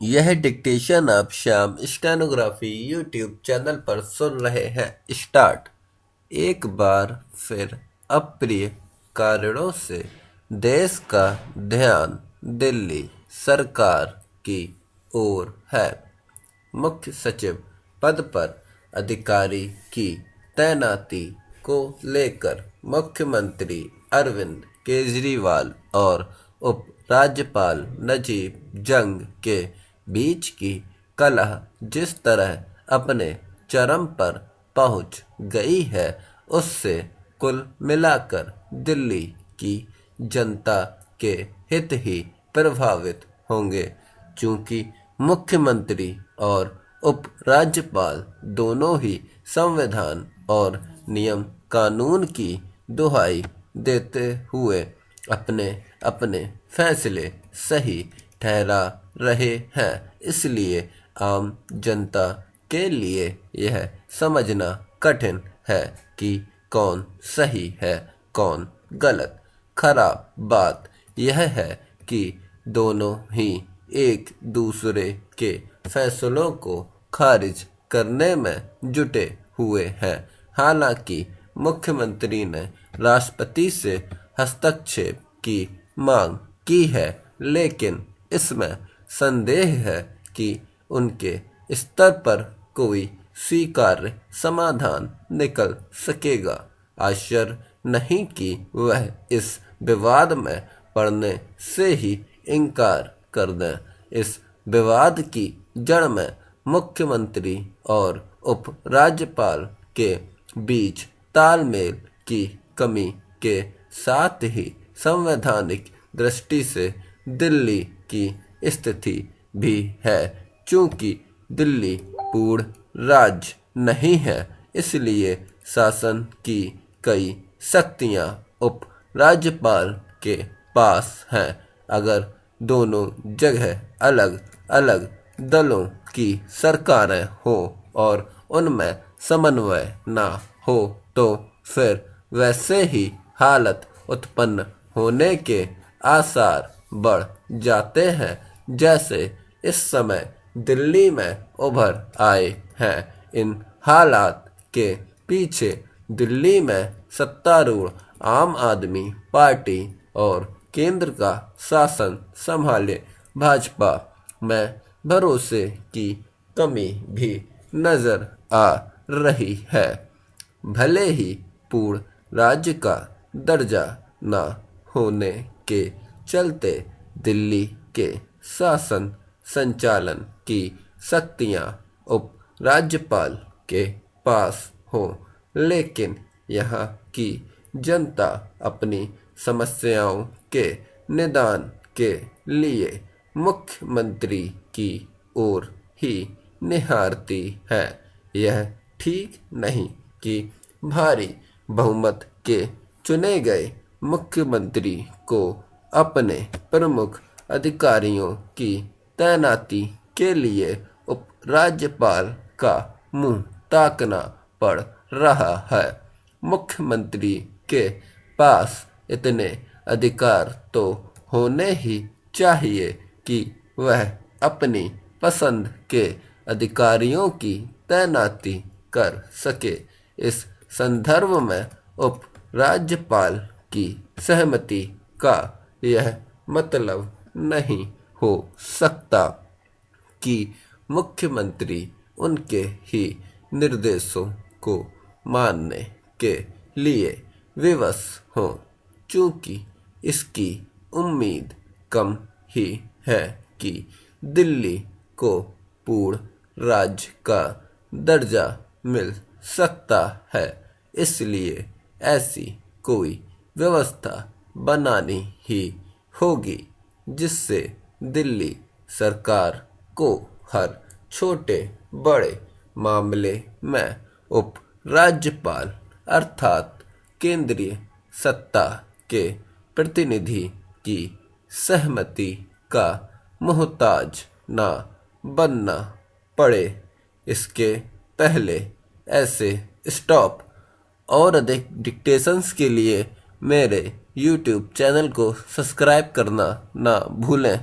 यह डिक्टेशन आप Shyam stenography YouTube channel पर सुन रहे हैं। स्टार्ट। एक बार फिर अप्रिय कारणों से देश का ध्यान दिल्ली सरकार की ओर है। मुख्य सचिव पद पर अधिकारी की तैनाती को लेकर मुख्यमंत्री अरविंद केजरीवाल और उप राज्यपाल नजीब जंग के बीच की कलह जिस तरह अपने चरम पर पहुंच गई है, उससे कुल मिलाकर दिल्ली की जनता के हित ही प्रभावित होंगे, चूंकि मुख्यमंत्री और उप राज्यपाल दोनों ही संविधान और नियम कानून की दुहाई देते हुए अपने अपने फैसले सही ठहरा रहे हैं। इसलिए आम जनता के लिए यह समझना कठिन है कि कौन सही है कौन गलत। खराब बात यह है कि दोनों ही एक दूसरे के फैसलों को खारिज करने में जुटे हुए हैं। हालांकि मुख्यमंत्री ने राष्ट्रपति से हस्तक्षेप की मांग की है, लेकिन इसमें संदेह है कि उनके स्तर पर कोई स्वीकार्य समाधान निकल सकेगा। आश्चर्य नहीं कि वह इस विवाद में पड़ने से ही इनकार कर दें। इस विवाद की जड़ में मुख्यमंत्री और उप राज्यपाल के बीच तालमेल की कमी के साथ ही संवैधानिक दृष्टि से दिल्ली की स्थिति भी है। चूंकि दिल्ली पूर्ण राज्य नहीं है, इसलिए शासन की कई शक्तियां उप राज्यपाल के पास हैं। अगर दोनों जगह अलग अलग दलों की सरकारें हो और उनमें समन्वय ना हो, तो फिर वैसे ही हालत उत्पन्न होने के आसार बढ़ जाते हैं, जैसे इस समय दिल्ली में उभर आए हैं। इन हालात के पीछे दिल्ली में सत्तारूढ़ आम आदमी पार्टी और केंद्र का शासन संभाले भाजपा में भरोसे की कमी भी नजर आ रही है। भले ही पूर्ण राज्य का दर्जा न होने के चलते दिल्ली के शासन संचालन की शक्तियां उप राज्यपाल के पास हो, लेकिन यहाँ की जनता अपनी समस्याओं के निदान के लिए मुख्यमंत्री की ओर ही निहारती है। यह ठीक नहीं कि भारी बहुमत के चुने गए मुख्यमंत्री को अपने प्रमुख अधिकारियों की तैनाती के लिए उप राज्यपाल का मुंह ताकना पड़ रहा है। मुख्यमंत्री के पास इतने अधिकार तो होने ही चाहिए कि वह अपनी पसंद के अधिकारियों की तैनाती कर सके। इस संदर्भ में उप राज्यपाल की सहमति का यह मतलब नहीं हो सकता कि मुख्यमंत्री उनके ही निर्देशों को मानने के लिए विवश हों, चूंकि इसकी उम्मीद कम ही है कि दिल्ली को पूर्ण राज्य का दर्जा मिल सकता है। इसलिए ऐसी कोई व्यवस्था बनानी ही होगी जिससे दिल्ली सरकार को हर छोटे बड़े मामले में उप राज्यपाल अर्थात केंद्रीय सत्ता के प्रतिनिधि की सहमति का मोहताज ना बनना पड़े। इसके पहले ऐसे स्टॉप और अधिक डिक्टेशंस के लिए मेरे YouTube चैनल को सब्सक्राइब करना ना भूलें।